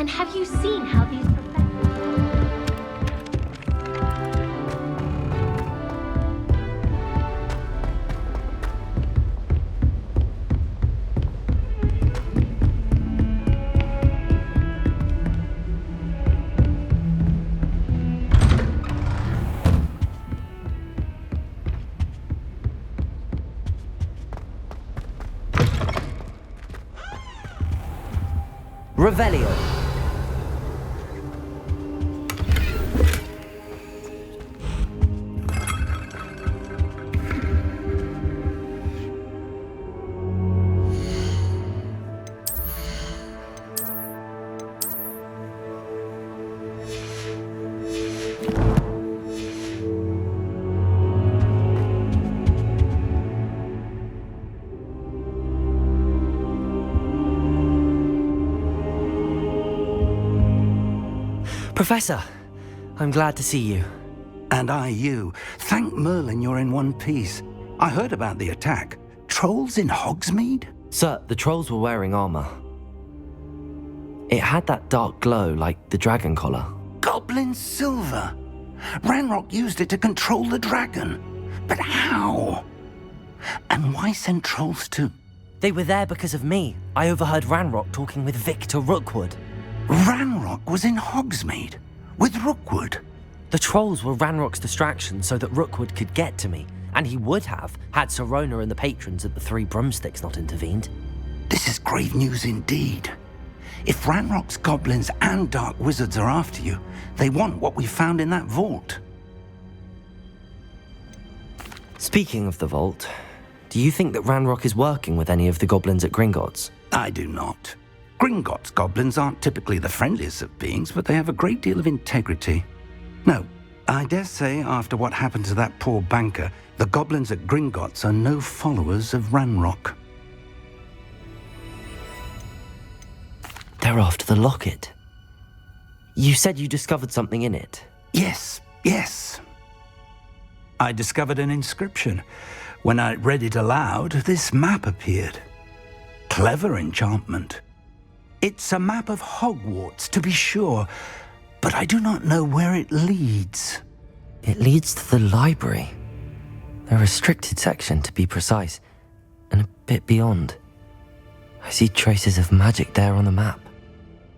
And have you seen how these Revelio. Professor, I'm glad to see you. And I you. Thank Merlin you're in one piece. I heard about the attack. Trolls in Hogsmeade? Sir, the trolls were wearing armor. It had that dark glow like the dragon collar. Goblin silver. Ranrock used it to control the dragon. But how? And why send trolls too? They were there because of me. I overheard Ranrock talking with Victor Rookwood. Ranrock was in Hogsmeade with Rookwood. The trolls were Ranrock's distraction so that Rookwood could get to me, and he would have had Sirona and the patrons at the Three Broomsticks not intervened. This is grave news indeed. If Ranrock's goblins and dark wizards are after you, they want what we found in that vault. Speaking of the vault, do you think that Ranrock is working with any of the goblins at Gringotts? I do not. Gringotts goblins aren't typically the friendliest of beings, but they have a great deal of integrity. No, I dare say after what happened to that poor banker, the goblins at Gringotts are no followers of Ranrock. They're after the locket. You said you discovered something in it. Yes. I discovered an inscription. When I read it aloud, this map appeared. Clever enchantment. It's a map of Hogwarts, to be sure, but I do not know where it leads. It leads to the library. A restricted section, to be precise, and a bit beyond. I see traces of magic there on the map.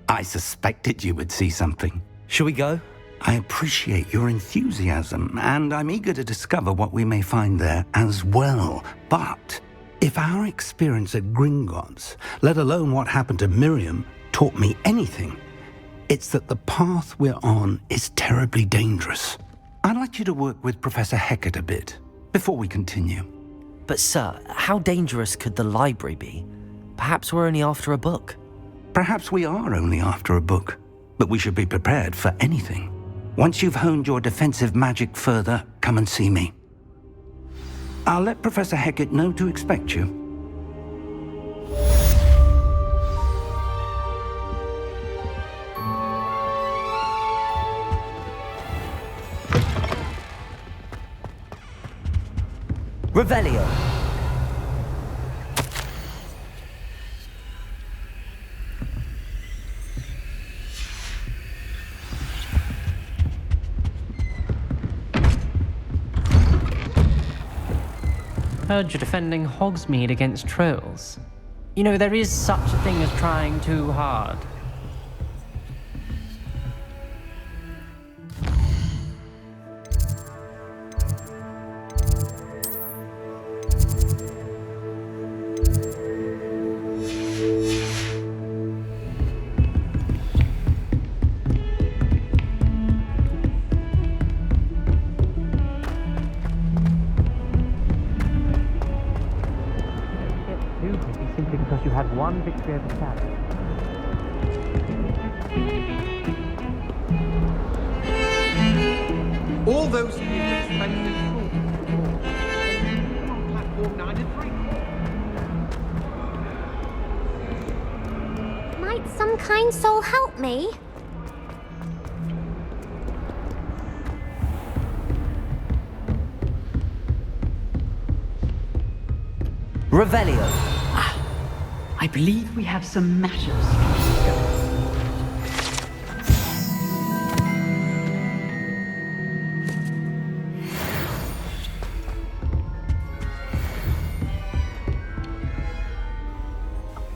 I suspected you would see something. Shall we go? I appreciate your enthusiasm, and I'm eager to discover what we may find there as well. But if our experience at Gringotts, let alone what happened to Miriam, taught me anything, it's that the path we're on is terribly dangerous. I'd like you to work with Professor Hecat a bit before we continue. But sir, how dangerous could the library be? Perhaps we're only after a book. Perhaps we are only after a book, but we should be prepared for anything. Once you've honed your defensive magic further, come and see me. I'll let Professor Hecat know to expect you. Revelio. Heard you're defending Hogsmeade against trolls. You know, there is such a thing as trying too hard. Simply because you had one victory over Cat. All those units facing on platform 9 and 3. Might some kind soul help me? Revelio. I believe we have some matters to discuss.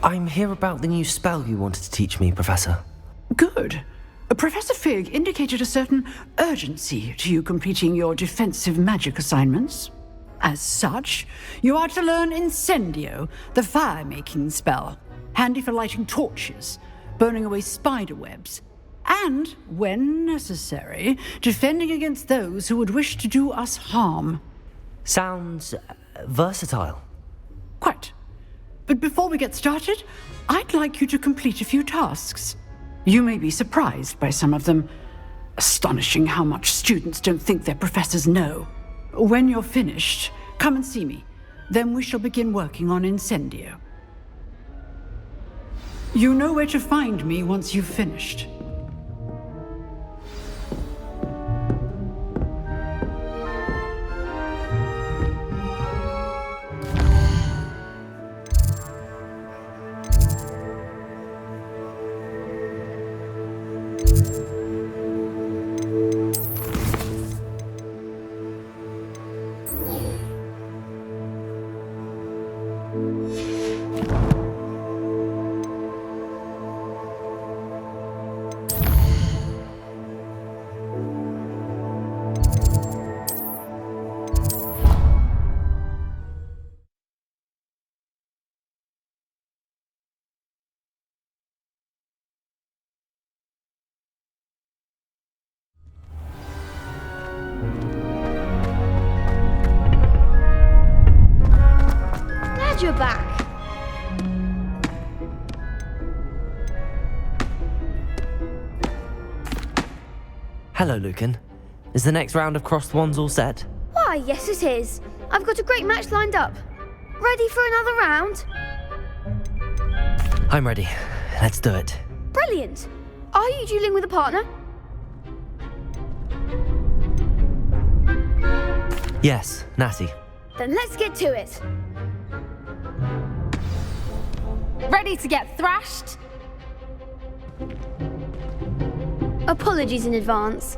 I'm here about the new spell you wanted to teach me, Professor. Good. Professor Fig indicated a certain urgency to you completing your defensive magic assignments. As such, you are to learn Incendio, the fire-making spell, handy for lighting torches, burning away spider webs, and, when necessary, defending against those who would wish to do us harm. Sounds versatile. Quite. But before we get started, I'd like you to complete a few tasks. You may be surprised by some of them. Astonishing how much students don't think their professors know. When you're finished, come and see me. Then we shall begin working on Incendio. You know where to find me once you've finished. Glad you're back. Hello, Lucan. Is the next round of CROSSWANDS all set? Why, yes it is. I've got a great match lined up. Ready for another round? I'm ready. Let's do it. Brilliant. Are you dueling with a partner? Yes, Natty. Then let's get to it. Ready to get thrashed? Apologies in advance.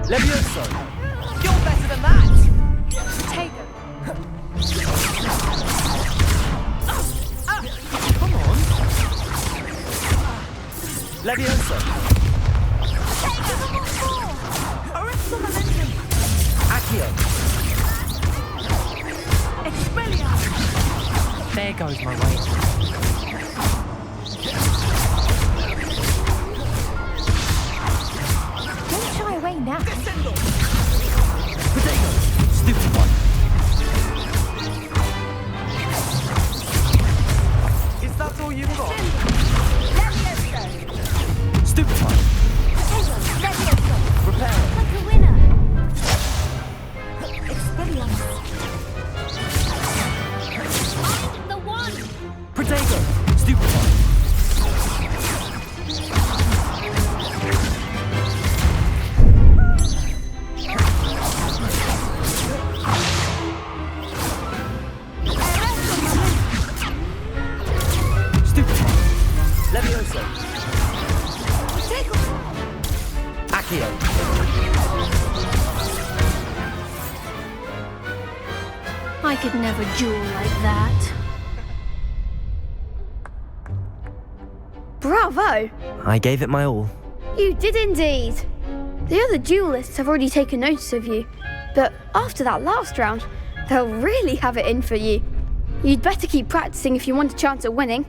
Levioso! You're better than that! Take him. Come on! Levioso! Arrest the momentum! Accio! Expelliarmus! There goes my weight. Don't shy away now. Potato! Stupid one! Is that all you've got? Stupid one! Repair it! Like a winner. Expelliarmus! The one. Potato! Stupid one! Stupid one! Levioso! Accio! I could never duel like that. Bravo! I gave it my all. You did indeed. The other duelists have already taken notice of you, but after that last round, they'll really have it in for you. You'd better keep practicing if you want a chance at winning,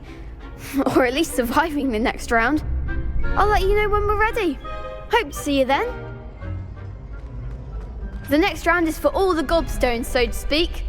or at least surviving the next round. I'll let you know when we're ready. Hope to see you then. The next round is for all the gobstones, so to speak.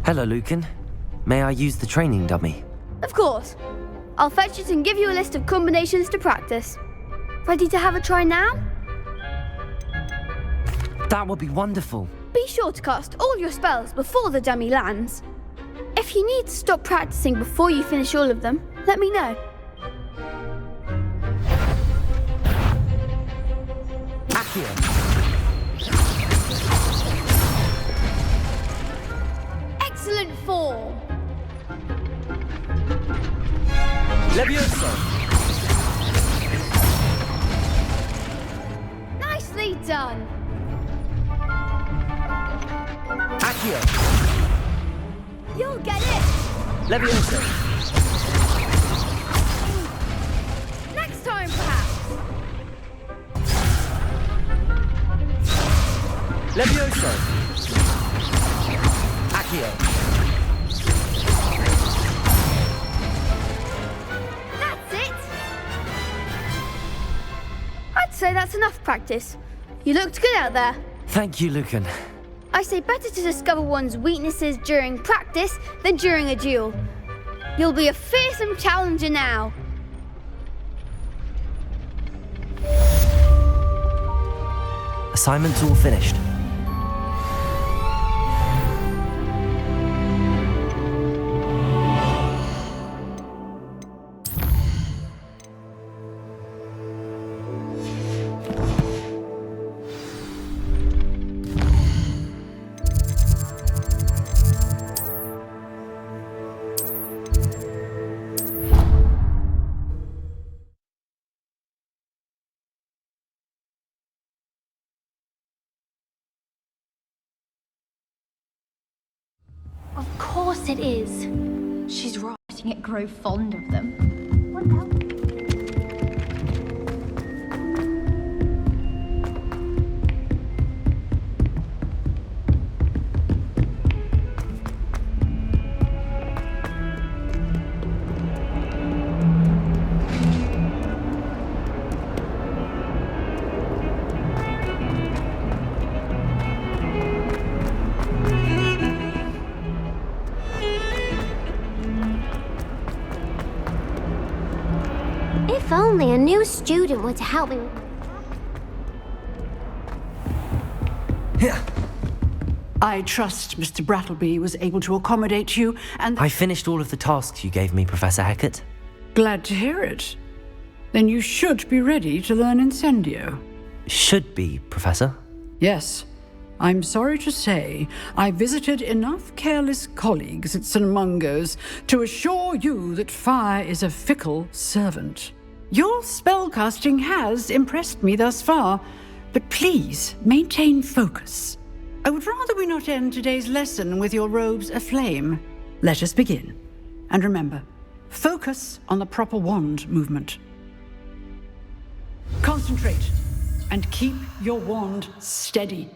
Hello, Lucan. May I use the training dummy? Of course. I'll fetch it and give you a list of combinations to practice. Ready to have a try now? That would be wonderful. Be sure to cast all your spells before the dummy lands. If you need to stop practicing before you finish all of them, let me know. Accio. Excellent form. Levioso. Nicely done. Accio. You'll get it. Levioso. Next time, perhaps. Levioso. Accio. That's it. I'd say that's enough practice. You looked good out there. Thank you, Lucan. I say better to discover one's weaknesses during practice than during a duel. You'll be a fearsome challenger now. Assignments all finished. Of course it is. She's right. Letting it grow fond of them. What else? If only a new student were to help me. I trust Mr. Brattleby was able to accommodate you, and I finished all of the tasks you gave me, Professor Hecat. glad to hear it. Then you should be ready to learn Incendio. Should be, Professor. Yes. I'm sorry to say, I visited enough careless colleagues at St. Mungo's to assure you that fire is a fickle servant. Your spellcasting has impressed me thus far, but please maintain focus. I would rather we not end today's lesson with your robes aflame. Let us begin. And remember, focus on the proper wand movement. Concentrate and keep your wand steady.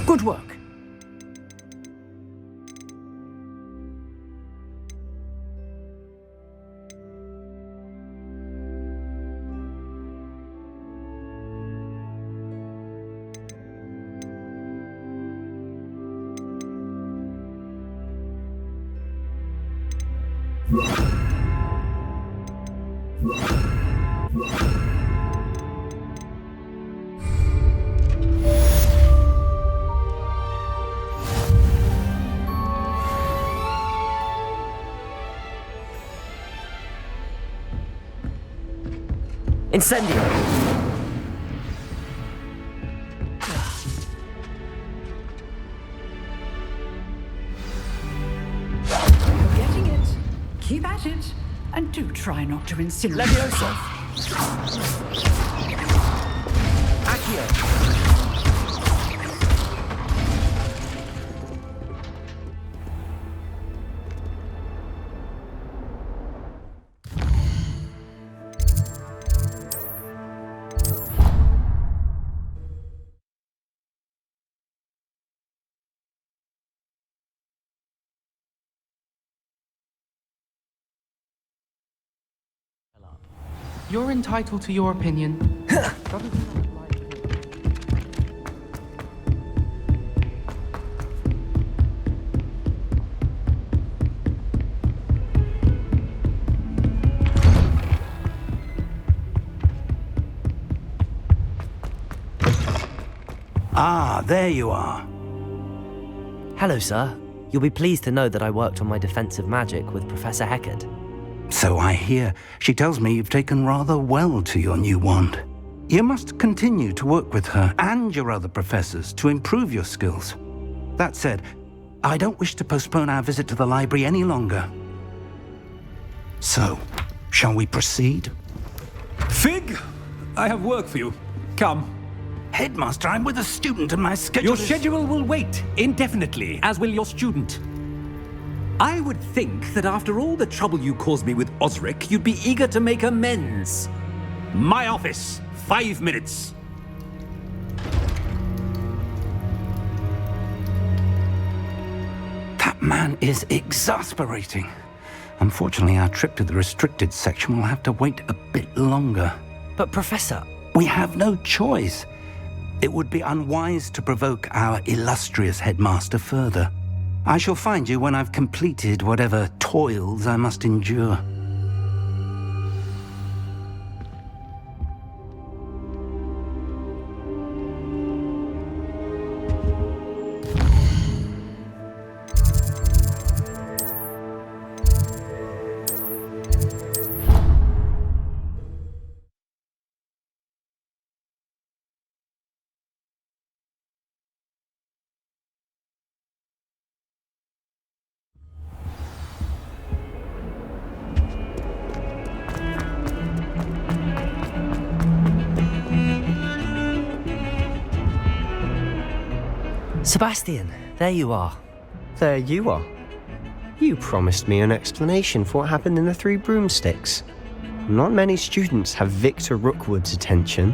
Good work. Incendio! You're getting it. Keep at it. And do try not to incinerate Levioso. yourself. Accio. You're entitled to your opinion. Ah, there you are. Hello, sir. You'll be pleased to know that I worked on my defensive magic with Professor Heckard. So I hear. She tells me you've taken rather well to your new wand. You must continue to work with her and your other professors to improve your skills. That said, I don't wish to postpone our visit to the library any longer. So, shall we proceed? Fig, I have work for you. Come. Headmaster, I'm with a student and my schedule Your schedule will wait indefinitely, as will your student. I would think that after all the trouble you caused me with Osric, you'd be eager to make amends. My office, 5 minutes. That man is exasperating. Unfortunately, our trip to the restricted section will have to wait a bit longer. But Professor... We have no choice. It would be unwise to provoke our illustrious headmaster further. I shall find you when I've completed whatever toils I must endure. Sebastian, there you are. There you are. You promised me an explanation for what happened in the Three Broomsticks. Not many students have Victor Rookwood's attention.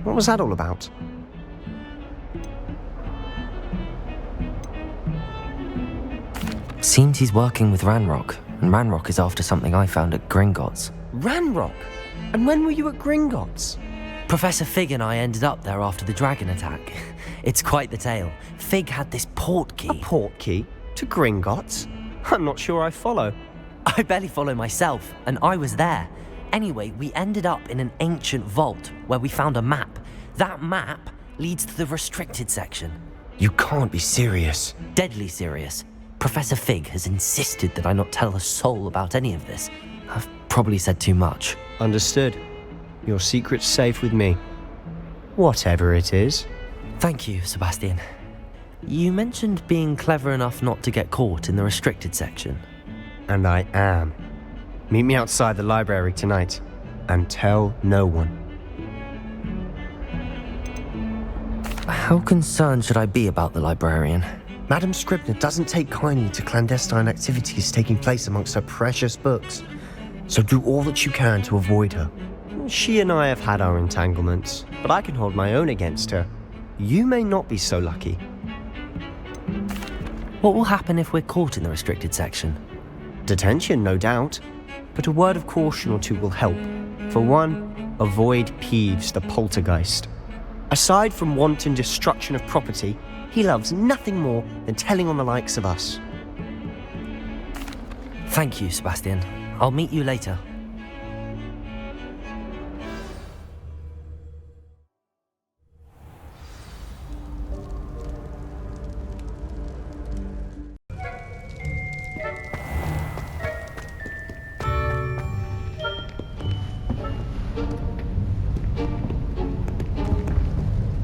What was that all about? Seems he's working with Ranrock, and Ranrock is after something I found at Gringotts. Ranrock? And when were you at Gringotts? Professor Fig and I ended up there after the dragon attack. It's quite the tale. Fig had this port key. A port key? To Gringotts? I'm not sure I follow. I barely follow myself, and I was there. Anyway, we ended up in an ancient vault where we found a map. That map leads to the restricted section. You can't be serious. Deadly serious. Professor Fig has insisted that I not tell a soul about any of this. I've probably said too much. Understood. Your secret's safe with me. Whatever it is. Thank you, Sebastian. You mentioned being clever enough not to get caught in the restricted section. And I am. Meet me outside the library tonight, and tell no one. How concerned should I be about the librarian? Madam Scribner doesn't take kindly to clandestine activities taking place amongst her precious books, so do all that you can to avoid her. She and I have had our entanglements, but I can hold my own against her. You may not be so lucky. What will happen if we're caught in the restricted section? Detention, no doubt, but a word of caution or two will help. For one, avoid Peeves the poltergeist. Aside from wanton destruction of property, he loves nothing more than telling on the likes of us. Thank you, Sebastian. I'll meet you later.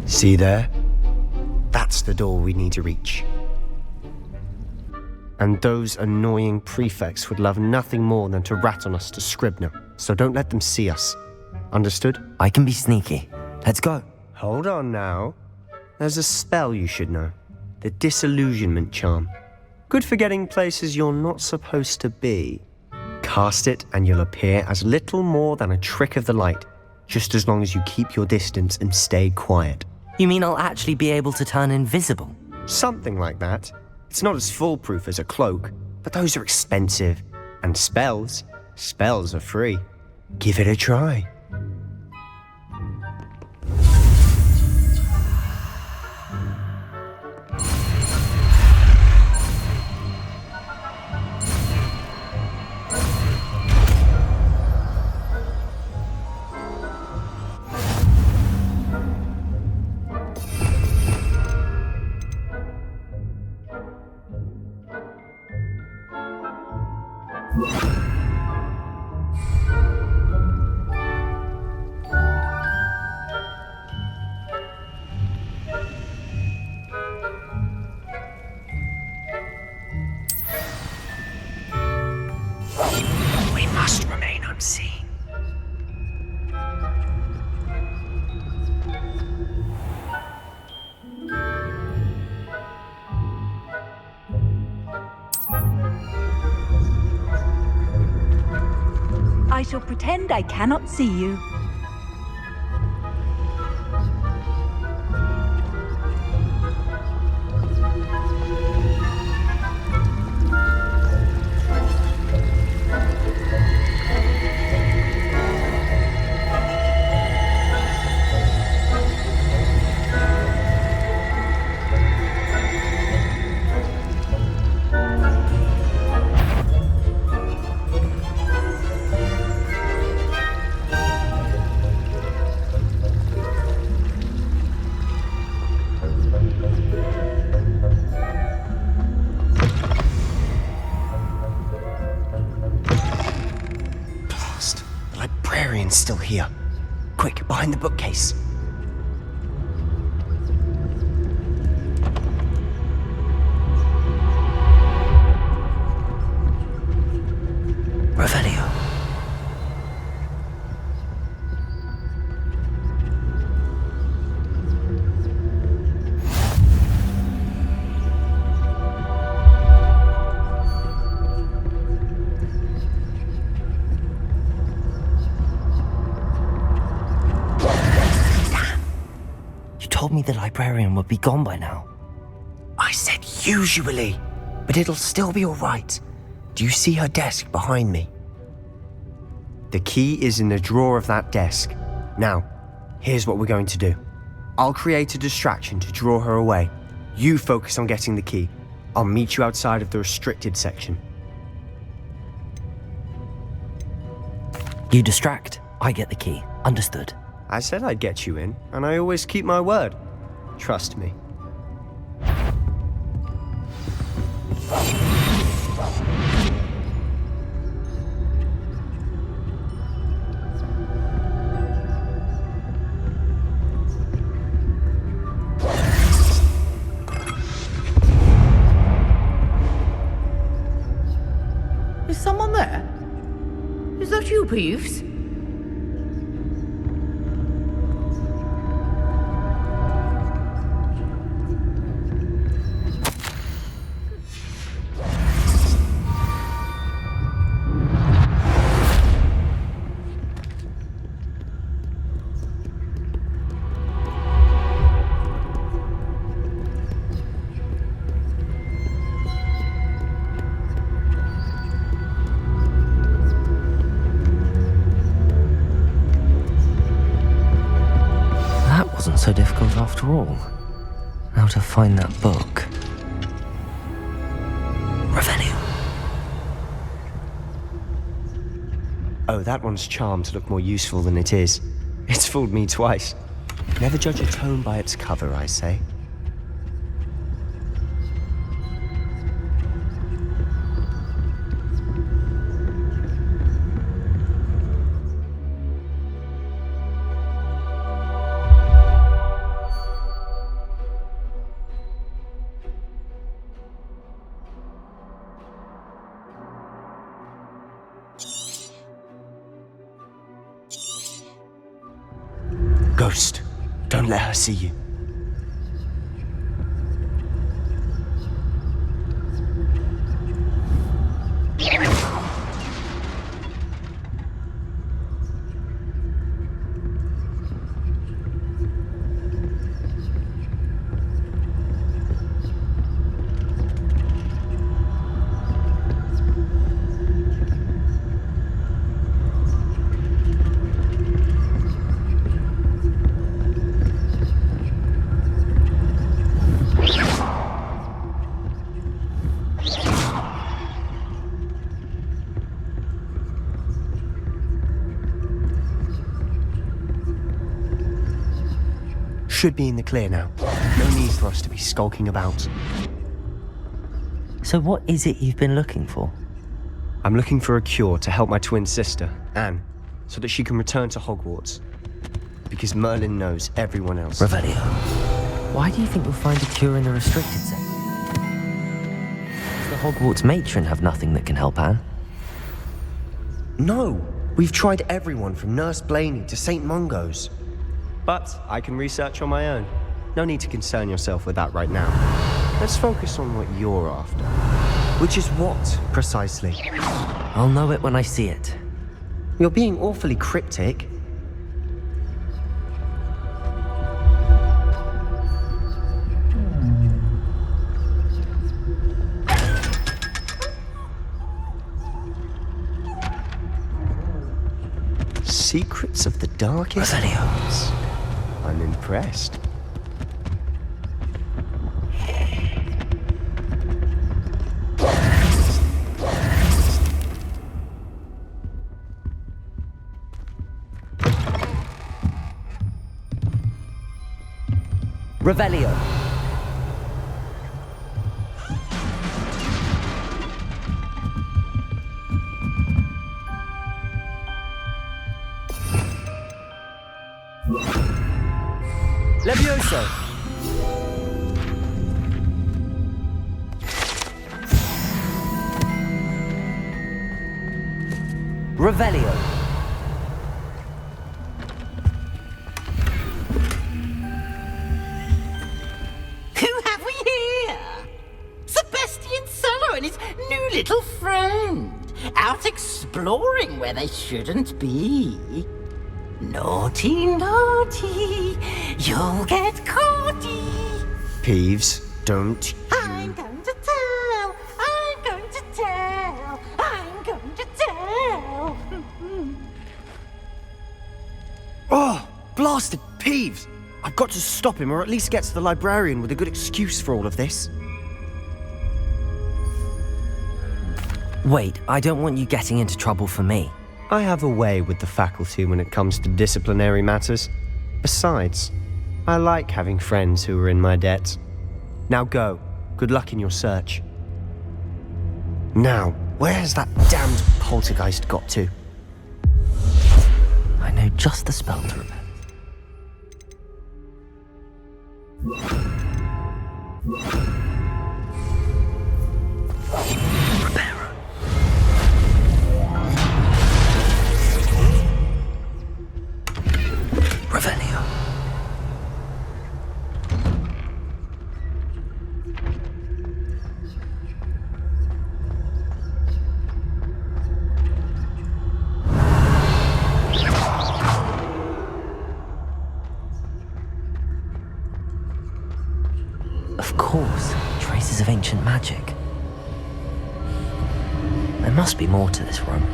See there? That's the door we need to reach. And those annoying prefects would love nothing more than to rat on us to Scribner, so don't let them see us. Understood? I can be sneaky. Let's go. Hold on now. There's a spell you should know. The Disillusionment Charm. Good for getting places you're not supposed to be. Cast it and you'll appear as little more than a trick of the light, just as long as you keep your distance and stay quiet. You mean I'll actually be able to turn invisible? Something like that. It's not as foolproof as a cloak, but those are expensive. And spells are free. Give it a try. shall pretend I cannot see you. Still here. Quick, behind the bookcase. Revelio. Told me the librarian would be gone by now. I said usually, but it'll still be all right. Do you see her desk behind me? The key is in the drawer of that desk. Now, here's what we're going to do. I'll create a distraction to draw her away. You focus on getting the key. I'll meet you outside of the restricted section. You distract, I get the key. Understood. I said I'd get you in, and I always keep my word. Trust me. Is someone there? Is that you, Peeves? Wasn't so difficult after all. Now to find that book. Revelio. Oh, that one's charmed to look more useful than it is. It's fooled me twice. Never judge a tome by its cover, I say. Ghost, don't let her see you. Should be in the clear now. No need for us to be skulking about. So what is it you've been looking for? I'm looking for a cure to help my twin sister, Anne, so that she can return to Hogwarts. Because Merlin knows everyone else. Revelio, why do you think you'll find a cure in the restricted section? Does the Hogwarts matron have nothing that can help Anne? No! We've tried everyone from Nurse Blaney to St. Mungo's. But I can research on my own. No need to concern yourself with that right now. Let's focus on what you're after. Which is what, precisely? I'll know it when I see it. You're being awfully cryptic. Secrets of the darkest hours. I'm impressed. Revelio. Levioso. Revelio. Who have we here? Sebastian Solo and his new little friend. Out exploring where they shouldn't be. Naughty, naughty. You'll get caughty. Peeves, don't. I'm going to tell. I'm going to tell. I'm going to tell. Oh, blasted Peeves! I've got to stop him, or at least get to the librarian with a good excuse for all of this. Wait, I don't want you getting into trouble for me. I have a way with the faculty when it comes to disciplinary matters. Besides, I like having friends who are in my debt. Now go. Good luck in your search. Now, where has that damned poltergeist got to? I know just the spell to repel. Revelio. Of course, traces of ancient magic. There must be more to this room.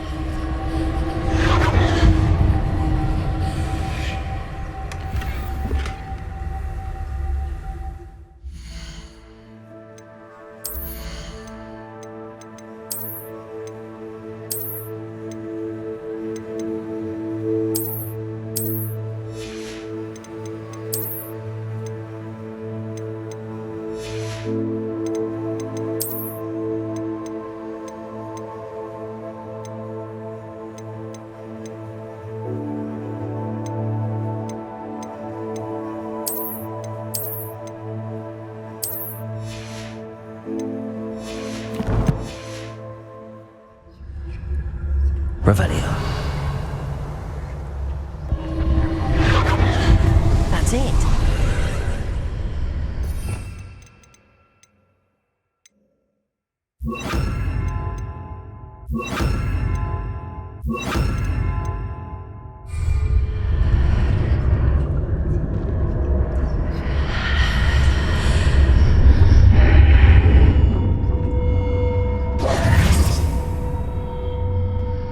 Revelio. That's it.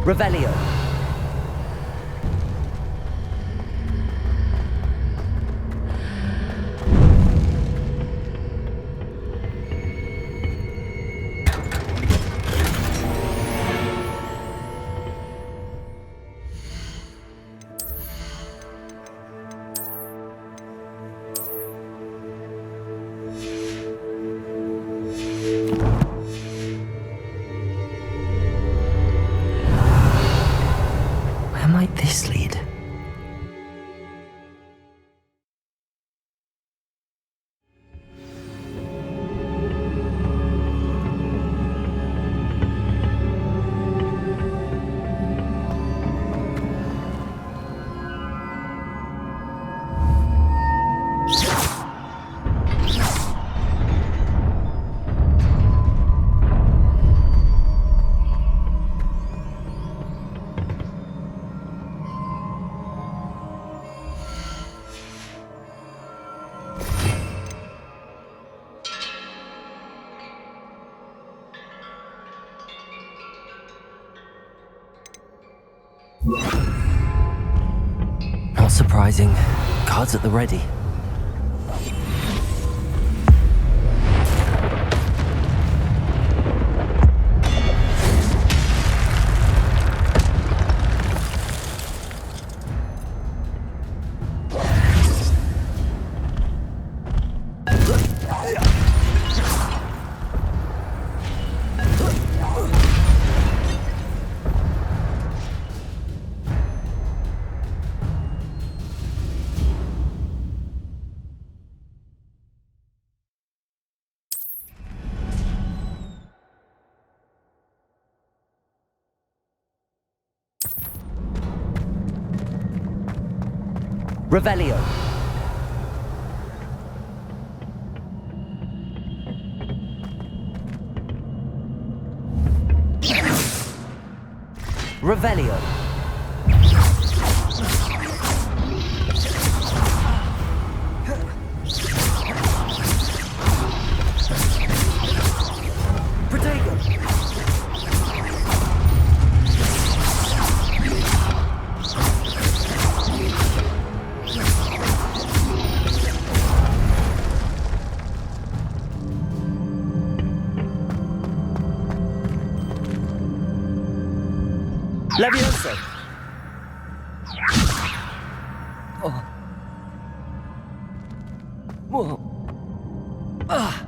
Revelio. surprising. Cards at the ready. Revelio. Revelio. Protego. Levioso. Oh. Whoa. Ah.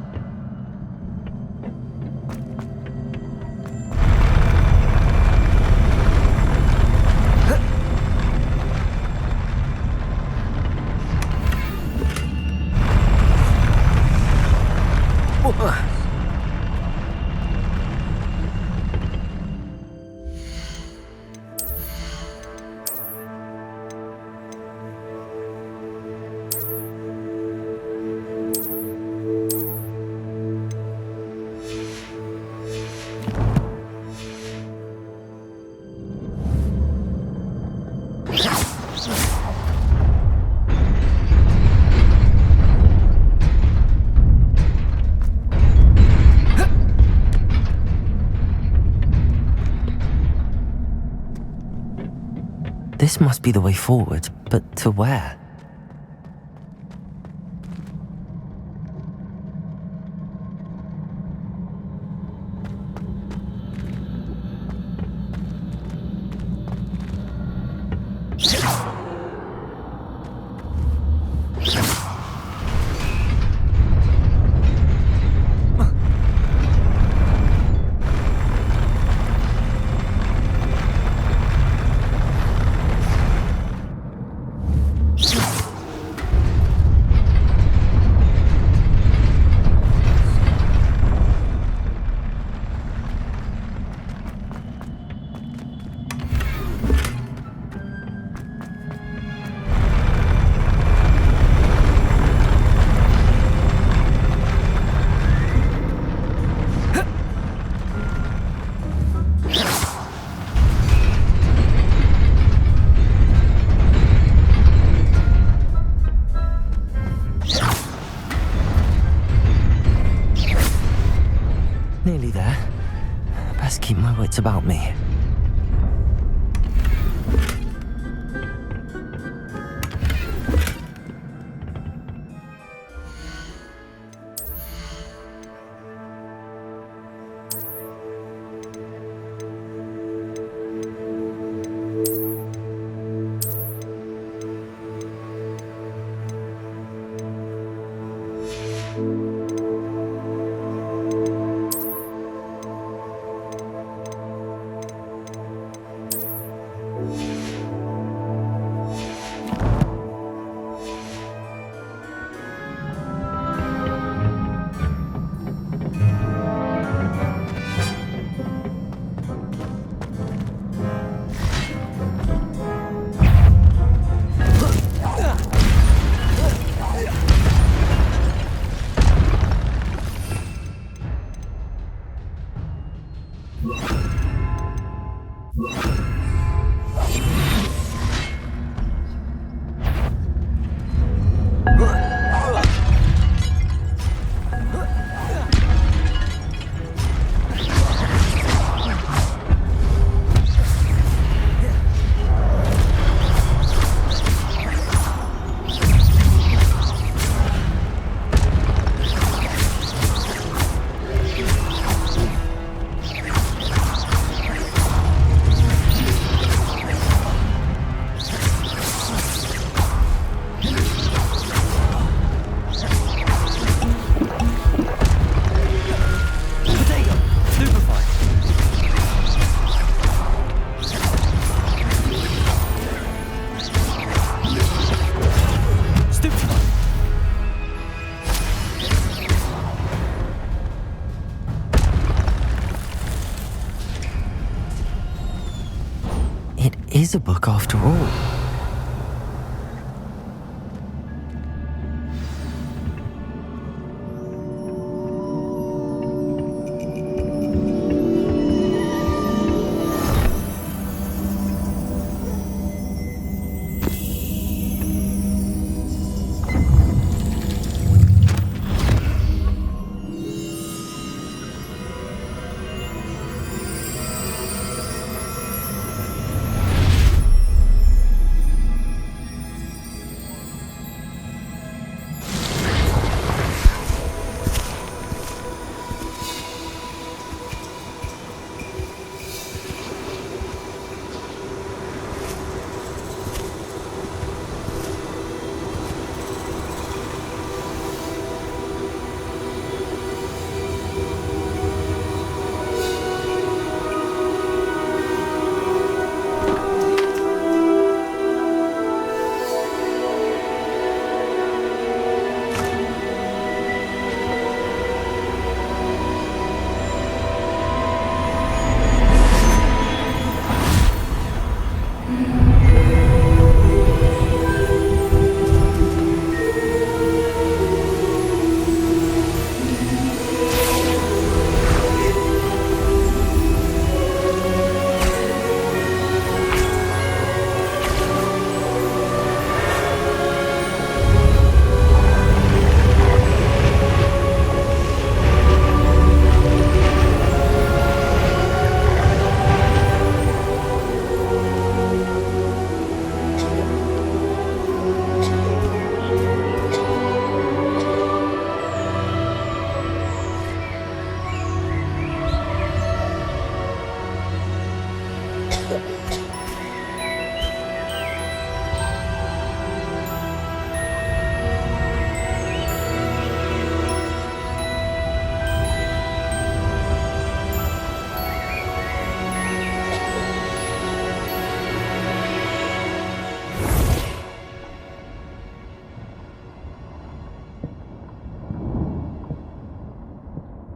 This must be the way forward, but to where? Nearly there. Best keep my wits about me. is a book after all.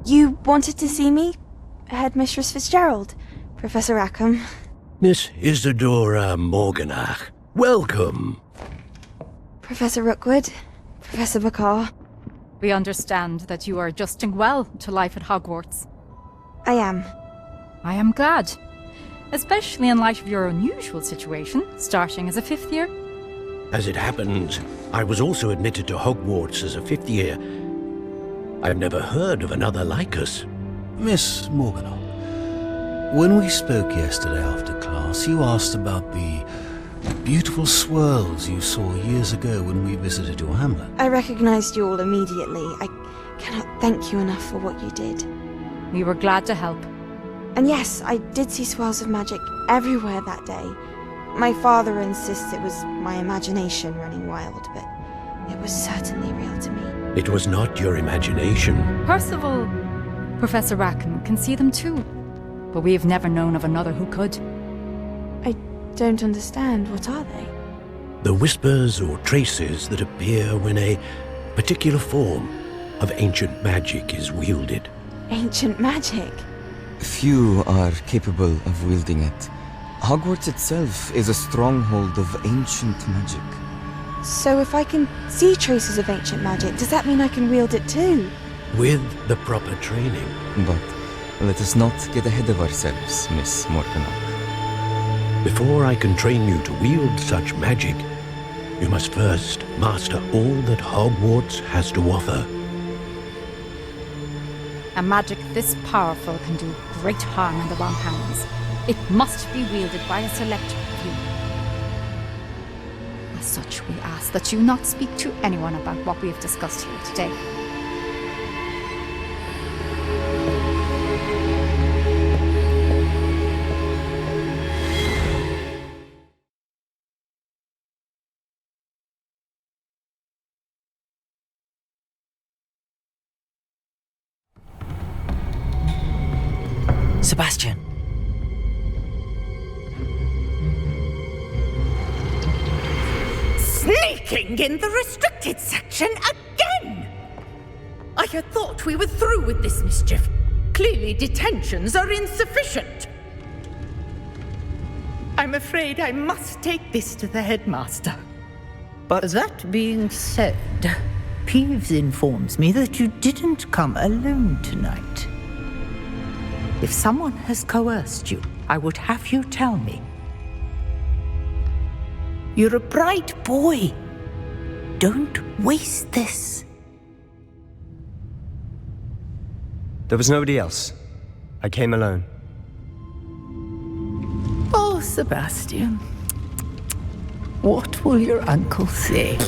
You wanted to see me? Headmistress Fitzgerald? Professor Rackham? Miss Isadora Morganach, welcome. Professor Rookwood? Professor Bakar? We understand that you are adjusting well to life at Hogwarts. I am. I am glad. Especially in light of your unusual situation, starting as a 5th year. As it happens, I was also admitted to Hogwarts as a 5th year. I've never heard of another like us. Miss Morganach, when we spoke yesterday after class, you asked about the beautiful swirls you saw years ago when we visited your hamlet. I recognized you all immediately. I cannot thank you enough for what you did. We were glad to help. And yes, I did see swirls of magic everywhere that day. My father insists it was my imagination running wild, but it was certainly real to me. It was not your imagination. Percival, Professor Rackham can see them too, but we have never known of another who could. I don't understand. What are they? The whispers or traces that appear when a particular form of ancient magic is wielded. Ancient magic? Few are capable of wielding it. Hogwarts itself is a stronghold of ancient magic. So if I can see traces of ancient magic, does that mean I can wield it too? With the proper training. But let us not get ahead of ourselves, Miss Morganach. Before I can train you to wield such magic, you must first master all that Hogwarts has to offer. A magic this powerful can do great harm in the wrong hands. It must be wielded by a select few. As such, we ask that you not speak to anyone about what we have discussed here today. Sebastian. Sneaking in the restricted section again! I had thought we were through with this mischief. Clearly detentions are insufficient. I'm afraid I must take this to the headmaster. But that being said, Peeves informs me that you didn't come alone tonight. If someone has coerced you, I would have you tell me. You're a bright boy. Don't waste this. There was nobody else. I came alone. Oh, Sebastian. What will your uncle say?